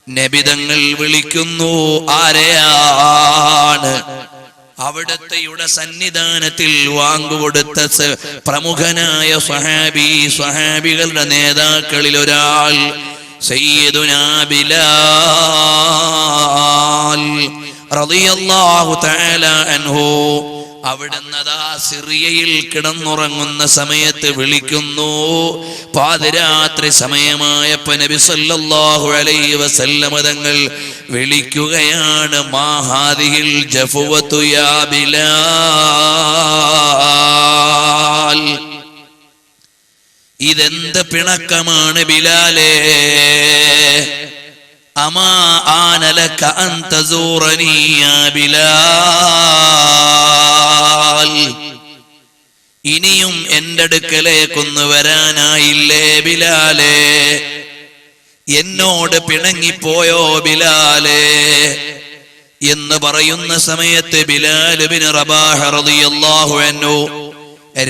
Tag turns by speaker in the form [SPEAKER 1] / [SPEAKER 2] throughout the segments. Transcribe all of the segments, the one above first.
[SPEAKER 1] നബിതങ്ങൾ വിളിക്കുന്നു. ആരെയാണ്? അവിടുത്തെയുടെ സന്നിധാനത്തിൽ വാങ്ങുകൊടുത്ത പ്രമുഖനായ സ്വഹാബികളുടെ നേതാക്കളിൽ ഒരാൾ സയ്യിദുനാ ബിലാൽ റളിയല്ലാഹു തആല അൻഹു. അവിടുന്ന് സിറിയയിൽ കിടന്നുറങ്ങുന്ന സമയത്ത് വിളിക്കുന്നു. പാതിരാത്രി സമയമായപ്പോൾ നബി സല്ലല്ലാഹു അലൈഹി വസല്ലം തങ്ങൾ വിളിക്കുകയാണ്. മാ ഹാദിഹിൽ ജഫവതു യാ ബിലാൽ, ഇതെന്ത് പിണക്കമാണ് ബിലാലേ? അമാ ആന ലക അൻ തസൂറനി യാ ബിലാൽ, ഇനിയും എൻ്റെ അടുക്കലേക്കൊന്ന് വരാനായില്ലേ ബിലാലേ? എന്നോട് പിണങ്ങിപ്പോയോ ബിലാലേ എന്ന് പറയുന്ന സമയത്ത് ബിലാൽ ഇബ്നു റബാഹ് റളിയല്ലാഹു അൻഹു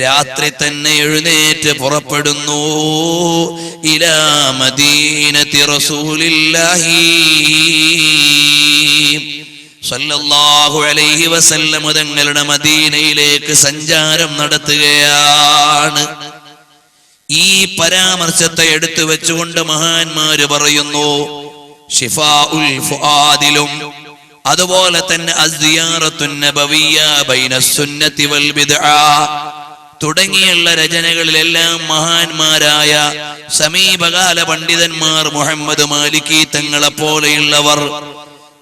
[SPEAKER 1] രാത്രി തന്നെ എഴുന്നേറ്റ് പുറപ്പെടുന്നു. ഇലാ മദീനത്തി റസൂലില്ലാഹി സല്ലല്ലാഹു അലൈഹി വസല്ലം തങ്ങളുടെ മദീനയിലേക്ക് സഞ്ചാരം നടത്തുകയാണ്. ഈ പരാമർശത്തെ എടുത്തു വെച്ചുകൊണ്ട് മഹാന്മാര് പറയുന്നു, ശിഫാഉൽ ഫുആദിലും അതുപോലെ തന്നെ അസ്സിയാറത്തുൻ നബവിയ്യ ബൈനസ് സുന്നത്തി വൽ ബിദ്അ തുടങ്ങിയുള്ള രചനകളിലെല്ലാം മഹാന്മാരായ സമീപകാല പണ്ഡിതന്മാർ മുഹമ്മദ് മാലിക്കി തങ്ങളെ പോലെയുള്ളവർ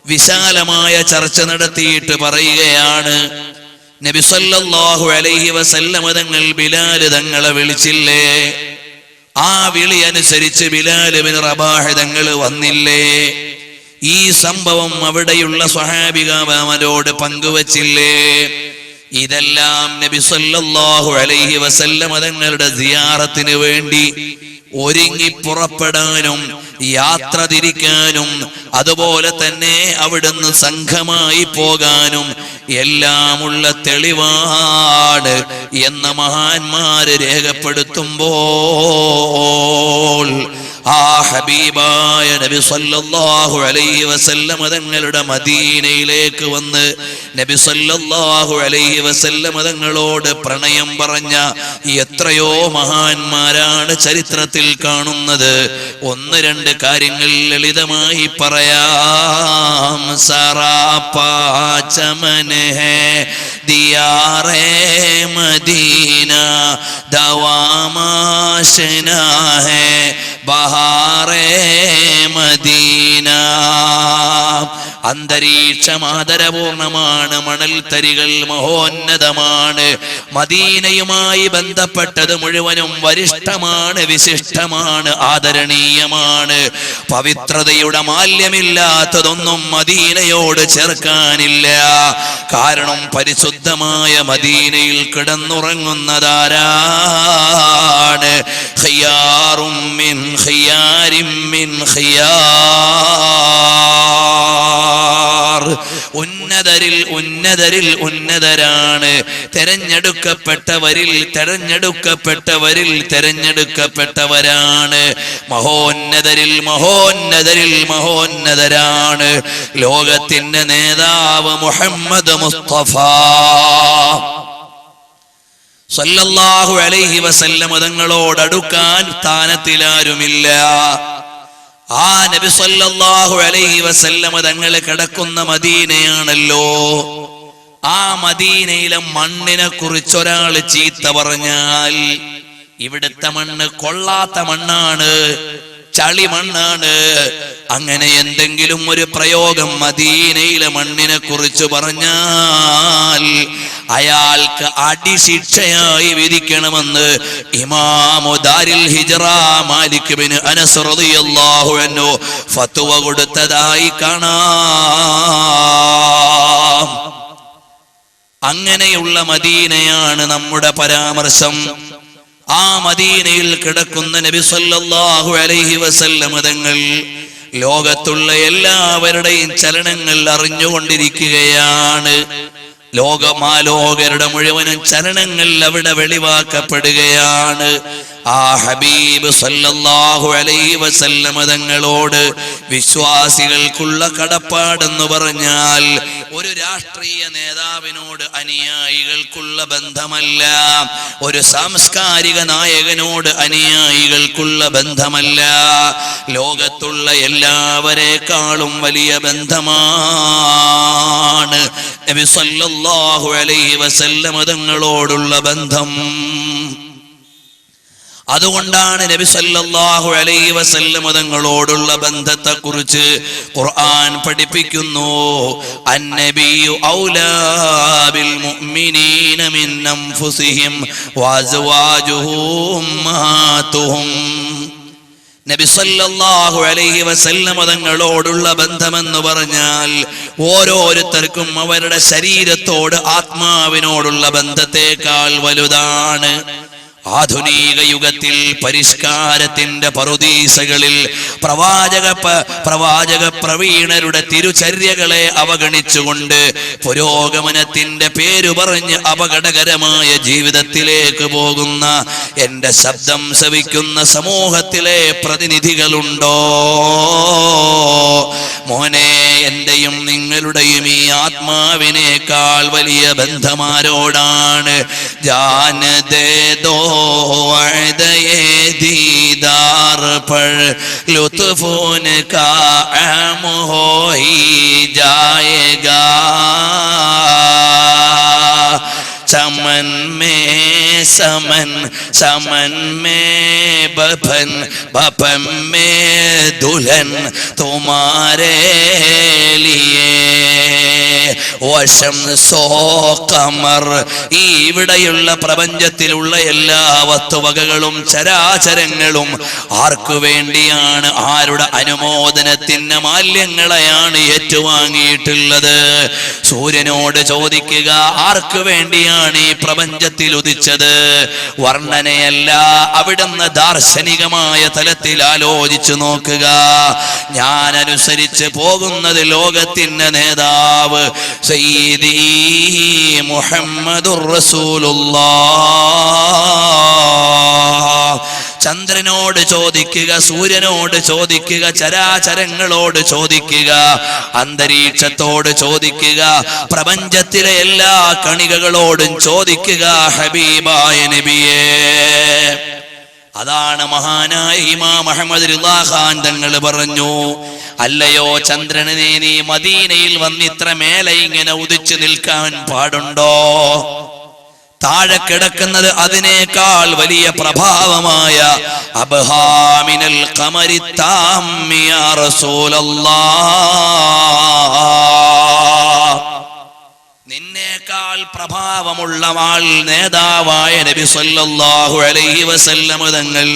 [SPEAKER 1] വിശാലമായ ചർച്ച നടത്തിയിട്ട് പറയുകയാണ്, നബി സല്ലല്ലാഹു അലൈഹി വസല്ലം തങ്ങൾ ബിലാൽ തങ്ങളെ വിളിച്ചില്ലേ? ആ വിളി അനുസരിച്ച് ബിലാൽ ഇബ്നു റബാഹ് തങ്ങൾ വന്നില്ലേ? ഈ സംഭവം അവിടെയുള്ള സ്വഹാബികളോട് പങ്കുവച്ചില്ലേ? ഇതെല്ലാം നബി സല്ലല്ലാഹു അലൈഹി വസല്ലം തങ്ങളുടെ സിയാറത്തിന് വേണ്ടി ഒരുങ്ങി പുറപ്പെടാനും യാത്ര തിരിക്കാനും അതുപോലെ തന്നെ അവിടുന്ന് സംഘമായി പോകാനും എല്ലാമുള്ള തെളിവാണ് എന്ന മഹാന്മാര് രേഖപ്പെടുത്തുമ്പോൾ ആ ഹബീബായ നബി സല്ലല്ലാഹു അലൈഹി വസല്ലം തങ്ങളുടെ മദീനയിലേക്ക് വന്ന് നബി സല്ലല്ലാഹു അലൈഹി വസല്ലം തങ്ങളോട് പ്രണയം പറഞ്ഞ എത്രയോ മഹാന്മാരാണ് ചരിത്രത്തിൽ കാണുന്നത്. ഒന്ന് രണ്ട് കാര്യങ്ങൾ ലളിതമായി പറയാം. സറാപ്പാ ചമൻ ഹേ ദിയാറേ മദീന ദവാമാശനാ ഹേ ബഹാറേ മദീന. അന്തരീക്ഷം ആദരപൂർണമാണ്, മണൽത്തരികൾ മഹോന്നതമാണ്. മദീനയുമായി ബന്ധപ്പെട്ടത് മുഴുവനും വരിഷ്ഠമാണ്, വിശിഷ്ടമാണ്, ആദരണീയമാണ്. പവിത്രതയുടെ മാല്യമില്ലാത്തതൊന്നും മദീനയോട് ചേർക്കാനില്ല. കാരണം പരിശുദ്ധമായ മദീനയിൽ കിടന്നുറങ്ങുന്നതാരാണ്? ഖിയാറും മിൻ ഖിയാരിൻ മിൻ ഖിയാർ, ഉന്നതരിൽ ഉന്നതരിൽ ഉന്നതരാണ്, തെരഞ്ഞെടുക്കപ്പെട്ടവരിൽ തെരഞ്ഞെടുക്കപ്പെട്ടവരിൽ തെരഞ്ഞെടുക്കപ്പെട്ടവരാണ്, മഹോന്നതരിൽ മഹോന്നതരിൽ മഹോന്നതരാണ്. ലോകത്തിന്റെ നേതാവ് മുഹമ്മദ് മുസ്തഫ സല്ലല്ലാഹു അലൈഹി വസല്ലം തങ്ങളോടടുക്കാൻ സ്ഥാനത്തിലാരുമില്ല. ആ നബി സല്ലല്ലാഹു അലൈഹി വസല്ലം തങ്ങൾ കിടക്കുന്ന മദീനയാണല്ലോ. ആ മദീനയിലെ മണ്ണിനെ കുറിച്ച് ഒരാൾ ചീത്ത പറഞ്ഞാൽ, ഇവിടുത്തെ മണ്ണ് കൊള്ളാത്ത മണ്ണാണ്, ചളി മണ്ണാണ്, അങ്ങനെ എന്തെങ്കിലും ഒരു പ്രയോഗം മദീനയിലെ മണ്ണിനെ കുറിച്ച് പറഞ്ഞാൽ അയാൾക്ക് അടിശിക്ഷയായി വിധിക്കണമെന്ന് ഇമാമു ദാരിൽ ഹിജ്റ മാലിക് ബിൻ അനസ് റളിയല്ലാഹു അൻഹു ഫത്വ കൊടുത്തതായി കാണാം. അങ്ങനെയുള്ള മദീനയാണ് നമ്മുടെ പരാമർശം. ആ മദീനയിൽ കിടക്കുന്ന നബി സല്ലല്ലാഹു അലൈഹി വസല്ലം തങ്ങൾ ലോകത്തുള്ള എല്ലാവരുടെയും ചലനങ്ങൾ അറിഞ്ഞുകൊണ്ടിരിക്കുകയാണ്. ലോകമാലോകരുടെ മുഴുവനും ചലനങ്ങൾ അവിടെ വെളിവാക്കപ്പെടുകയാണ്. ആ ഹബീബ് സല്ലല്ലാഹു അലൈഹി വസല്ലമ തങ്ങളോട് വിശ്വാസികൾക്കുള്ള കടപ്പാടെന്ന് പറഞ്ഞാൽ ഒരു രാഷ്ട്രീയ നേതാവിനോട് അനുയായികൾക്കുള്ള ബന്ധമല്ല, ഒരു സാംസ്കാരിക നായകനോട് അനുയായികൾക്കുള്ള ബന്ധമല്ല, ലോകത്തുള്ള എല്ലാവരെക്കാളും വലിയ ബന്ധമാണ് നബി സല്ലല്ലാഹു അലൈഹി വസല്ലമ തങ്ങളോടുള്ള ബന്ധം. അതുകൊണ്ടാണ് നബി സല്ലല്ലാഹു അലൈഹി വസല്ലം തങ്ങളോടുള്ള ബന്ധത്തെക്കുറിച്ച് ഖുർആൻ പഠിപ്പിക്കുന്നു. അന്നബിയു ഔലാ ബിൽ മുഅ്മിനീന മിൻ അൻഫുസിഹിം വഅസ്വാജുഹു ഉമ്മഹാതുഹും. നബി സല്ലല്ലാഹു അലൈഹി വസല്ലം തങ്ങളോടുള്ള ബന്ധമെന്ന് പറഞ്ഞാൽ ഓരോരുത്തർക്കും അവരുടെ ശരീരത്തോട് ആത്മാവിനോടുള്ള ബന്ധത്തെക്കാൾ വലുതാണ്. ആധുനിക യുഗത്തിൽ പരിഷ്കാരത്തിന്റെ പറുദീസകളിൽ പ്രവാചക പ്രവീണരുടെ തിരുചര്യകളെ അവഗണിച്ചുകൊണ്ട് പുരോഗമനത്തിന്റെ പേരു പറഞ്ഞ് അപകടകരമായ ജീവിതത്തിലേക്ക് പോകുന്ന എന്റെ ശബ്ദം ശ്രവിക്കുന്ന സമൂഹത്തിലെ പ്രതിനിധികളുണ്ടോ? മോനെ, എന്റെയും നിങ്ങളുടെയും ഈ ആത്മാവിനേക്കാൾ വലിയ ബന്ധമാരോടാണ്? ജാനദേ ദോ दीदार पर लुत्फ उनका आम हो ही जाएगा. चमन में समन, समन में बपन, बपन में दुल्हन तुम्हारे लिए. വശംസോ ഖമർ. ഈ ഇവിടെയുള്ള പ്രപഞ്ചത്തിലുള്ള എല്ലാ വസ്തുവകകളും ചരാചരങ്ങളും ആർക്കു വേണ്ടിയാണ്? ആരുടെ അനുമോദനത്തിന് മാല്യങ്ങളെയാണ് ഏറ്റുവാങ്ങിയിട്ടുള്ളത്? സൂര്യനോട് ചോദിക്കുക, ആർക്കു വേണ്ടിയാണ് ഈ പ്രപഞ്ചത്തിൽ ഉദിച്ചത്? വർണ്ണനയല്ല, അവിടുന്ന് ദാർശനികമായ തലത്തിൽ ആലോചിച്ചു നോക്കുക. ഞാൻ അനുസരിച്ച് പോകുന്നത് ലോകത്തിന്റെ നേതാവ് സയ്യിദി മുഹമ്മദുർ റസൂലുള്ളാഹ്. ചന്ദ്രനോട് ചോദിക്കുക, സൂര്യനോട് ചോദിക്കുക, ചരാചരങ്ങളോട് ചോദിക്കുക, അന്തരീക്ഷത്തോട് ചോദിക്കുക, പ്രപഞ്ചത്തിലെ എല്ലാ കണികകളോടും ചോദിക്കുക ഹബീബായ നബിയേ. അതാണ് മഹാനായ ഇമാം അഹ്മദ് റിളാ ഖാൻ തങ്ങൾ പറഞ്ഞു, അല്ലയോ ചന്ദ്രനെ, നീ മദീനയിൽ വന്നിത്ര മേലെ ഇങ്ങനെ ഉദിച്ചു നിൽക്കാൻ പാടുണ്ടോ? താഴെ കിടക്കുന്നത് അതിനേക്കാൾ വലിയ പ്രഭാവമായ അബ്ഹാമിനൽ ഖമരി താമ്മി യാ റസൂലല്ലാഹ്. നിന്നേക്കാൾ പ്രഭാവമുള്ള ആൾ നേതാവായ നബി സല്ലല്ലാഹു അലൈഹി വസല്ലം തങ്ങൾ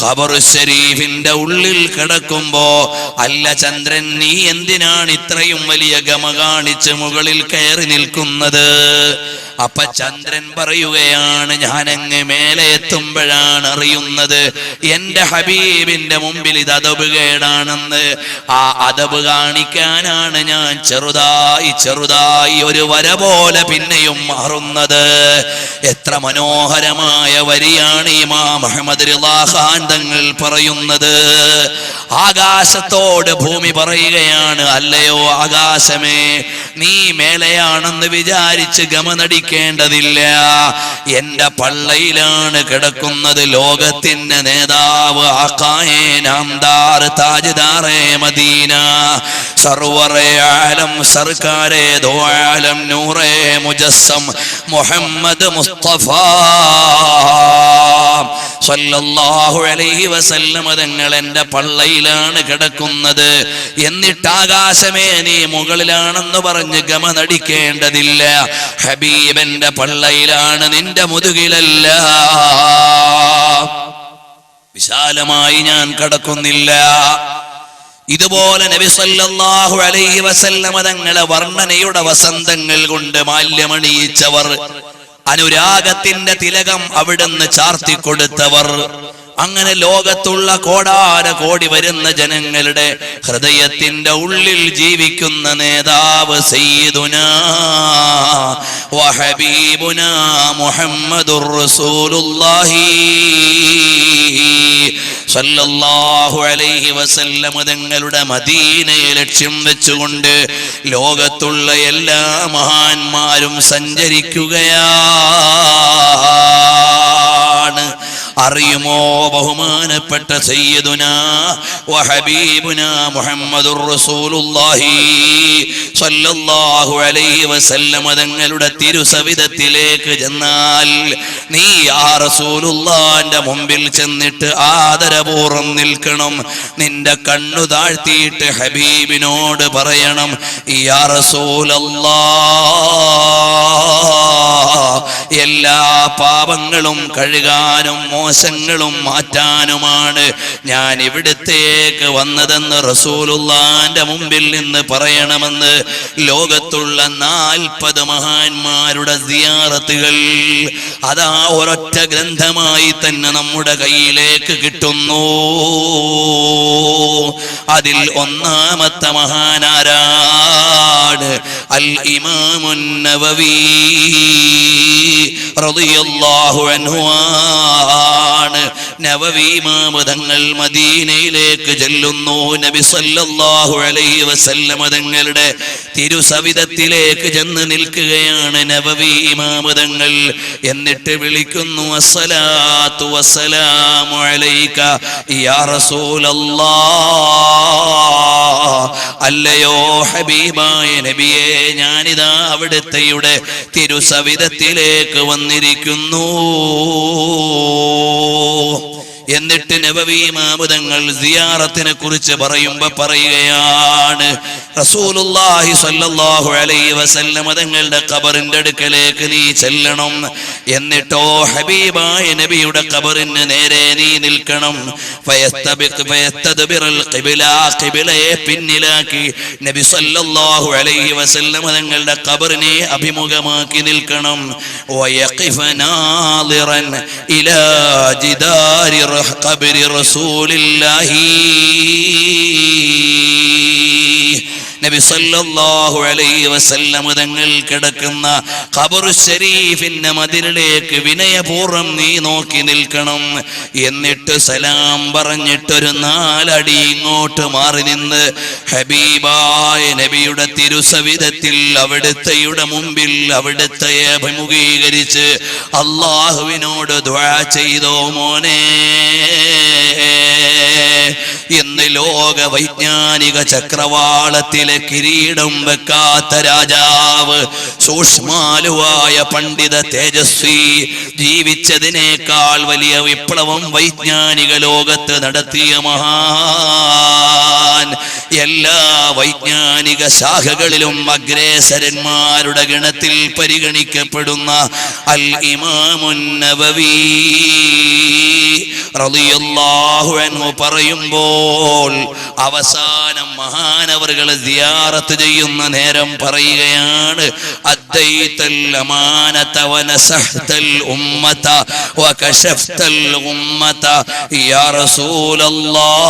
[SPEAKER 1] ഖബർ ശരീഫിന്റെ ഉള്ളിൽ കിടക്കുമ്പോ, അല്ല ചന്ദ്രൻ, നീ എന്തിനാണ് ഇത്രയും വലിയ ഗമ കാണിച്ച് മുകളിൽ കയറി നിൽക്കുന്നത്? അപ്പൊ ചന്ദ്രൻ പറയുകയാണ്, ഞാനങ്ങ് മേലെ എത്തുമ്പോഴാണ് അറിയുന്നത് എന്റെ ഹബീബിന്റെ മുമ്പിൽ ഇത് അദബ് കേടാണെന്ന്. ആ അദബ് കാണിക്കാനാണ് ഞാൻ ചെറുതായി ഒരു വര പോലെ പിന്നെയും മാറുന്നത്. എത്ര മനോഹരമായ വരിയാണ് ഇമാം അഹ്മദ് റിളാ ഖാൻ തങ്ങൾ പറയുന്നത്. ആകാശത്തോട് ഭൂമി പറയുകയാണ്, അല്ലയോ ആകാശമേ, നീ മേലെയാണെന്ന് വിചാരിച്ച് ഗമനടിക്കേണ്ടതില്ല. എന്റെ പള്ളയിലാണ് കിടക്കുന്നത് ലോകത്തിന്റെ നേതാവ്, ആഖായേ നാംദാർ താജ്ദാറേ മദീന, സർവറേ ആലം സർക്കാരേ ദോ ആലം നൂറേ മുജസ്സം മുഹമ്മദ് മുസ്തഫ സല്ലല്ലാഹു അലൈഹി വസല്ലം തങ്ങൾ എന്റെ പള്ളയിലാണ് കിടക്കുന്നത്. എന്നിട്ട് ആകാശമേ, നീ മുകളിലാണെന്ന് പറഞ്ഞ് ഗമനടിക്കേണ്ടതില്ല. ഹബീബന്റെ പള്ളയിലാണ്, നിന്റെ മുതുകിലല്ല. വിശാലമായി ഞാൻ കിടക്കുന്നില്ല. ഇതുപോലെ നബി സല്ലല്ലാഹു അലൈഹി വസല്ലം തങ്ങളെ വർണ്ണനയുടെ വസന്തങ്ങൾ കൊണ്ട് മാല്യമണിയിച്ചവർ, അനുരാഗത്തിന്റെ തിലകം അവിടുന്ന് ചാർത്തിക്കൊടുത്തവർ, അങ്ങനെ ലോകത്തുള്ള കോടാന കോടി വരുന്ന ജനങ്ങളുടെ ഹൃദയത്തിന്റെ ഉള്ളിൽ ജീവിക്കുന്ന നേതാവ് സയ്യിദുനാ വഹബീബുനാ മുഹമ്മദുർ റസൂലുള്ളാഹി സല്ലല്ലാഹു അലൈഹി വസല്ലം തങ്ങളുടെ മദീനയെ ലക്ഷ്യം വെച്ചുകൊണ്ട് ലോകത്തുള്ള എല്ലാ മഹാന്മാരും സഞ്ചരിക്കുകയാണ്. അറിയുമോ ബഹുമാനപ്പെട്ട സയ്യിദുനാ വഹബീബുനാ മുഹമ്മദുർ റസൂലുള്ളാഹി സ്വല്ലല്ലാഹു അലൈഹി വസല്ലം തങ്ങളുടെ തിരുസവിധത്തിലേക്ക് ചെന്നാൽ നീ യാ റസൂലുള്ളാഹിന്റെ മുമ്പിൽ ചെന്നിട്ട് ആദരപൂർവ്വം നിൽക്കണം. നിന്റെ കണ്ണു താഴ്ത്തിയിട്ട് ഹബീബിനോട് പറയണം, യാ റസൂലല്ലാഹ്, എല്ലാ പാപങ്ങളും കഴുകാനും മോശങ്ങളും മാറ്റാനുമാണ് ഞാൻ ഇവിടത്തേക്ക് വന്നതെന്ന് റസൂലുള്ളാഹിന്റെ മുമ്പിൽ നിന്ന് പറയണമെന്ന് ലോകത്തുള്ള 40 മഹാന്മാരുടെ സിയാറത്തുകൾ അതാ ഒരൊറ്റ ഗ്രന്ഥമായി തന്നെ നമ്മുടെ കയ്യിലേക്ക് കിട്ടുന്നു. അതിൽ ഒന്നാമത്തെ മഹാനാരാണ്? അൽ ഇമാമുൻ നവവി റളിയല്ലാഹു അൻഹു ആണ്. നവവി ഇമാം തങ്ങൾ മദീനയിലേക്ക് ചെല്ലുന്നു. നബി സല്ലല്ലാഹു അലൈഹി വസല്ലം തങ്ങളുടെ തിരുസവിധത്തിലേക്ക് ചെന്ന് നിൽക്കുകയാണ് നവവി ഇമാം തങ്ങൾ. എന്നിട്ട് വിളിക്കുന്നു, അസ്സലാത്തു വസ്സലാമു അലൈക യാ റസൂലല്ലാഹ്. അല്ലയോ ഹബീബായ നബിയേ, ഞാനിതാ അവിടുത്തെയുടെ തിരുസവിധത്തിലേക്ക് വന്നിരിക്കുന്നു. എന്നിട്ട് നബവി ഇമാം തങ്ങൾ സിയാറത്തിനെ കുറിച്ച് പറയുകയാണ്, റസൂലുള്ളാഹി സ്വല്ലല്ലാഹു അലൈഹി വസല്ലം തങ്ങളുടെ ഖബറിന്റെ അടുക്കലേക്ക് നീ ചെല്ലണം. എന്നിട്ടോ ഹബീബായ നബിയുടെ ഖബറിന് നേരെ നീ നിൽക്കണം. ഫയസ്തദ്ബിറുൽ ഖിബ്ല, ഖിബ്ലയെ പിന്നിലാക്കി നബി സ്വല്ലല്ലാഹു അലൈഹി വസല്ലം തങ്ങളുടെ ഖബറിനെ അഭിമുഖമാക്കി നിൽക്കണം. വയഖിഫ നാളിറൻ ഇലാ ജിദാരി ഖബരി റസൂലില്ലാഹി. നബി സല്ലല്ലാഹു അലൈഹി വസല്ലം തങ്ങൾ കിടക്കുന്ന ഖബർ ശരീഫിന്റെ മദിനിലേക്ക് വിനയപൂർവ്വം നീ നോക്കി നിൽക്കണം. എന്നിട്ട് സലാം പറഞ്ഞിട്ടൊരു 4 അടി ഇങ്ങോട്ട് മാറി നിന്ന് ഹബീബായ നബിയുടെ തിരുസവിധത്തിൽ അവിടുത്തെയുടെ മുമ്പിൽ അവിടുത്തെ അഭിമുഖീകരിച്ച് അല്ലാഹുവിനോട് ദുആ ചെയ്തോ മോനെ. ഇന്ന് ലോക വൈജ്ഞാനിക ചക്രവാളത്തിലെ കിരീടം വെക്കാത്ത രാജാവ്, സൂക്ഷ്മാലുവായ പണ്ഡിത തേജസ്വി, ജീവിച്ചതിനേക്കാൾ വലിയ വിപ്ലവം വൈജ്ഞാനിക ലോകത്ത് നടത്തിയ മഹാൻ, എല്ലാ വൈജ്ഞാനിക ശാഖകളിലും അഗ്രേസരന്മാരുടെ ഗണത്തിൽ പരിഗണിക്കപ്പെടുന്ന അൽ ഇമാമുൻ നവവി റളിയല്ലാഹു അൻഹു പറയുമ്പോൾ അവസാനം മഹാനവറുകൾ സിയാറത്ത് ചെയ്യുന്ന നേരം പറയുകയാണ്, അദ്ദൈതൽ അമാനത വനസഹ്തൽ ഉമ്മത വകശഫ്തൽ ഉമ്മത യാ റസൂലല്ലാഹ്.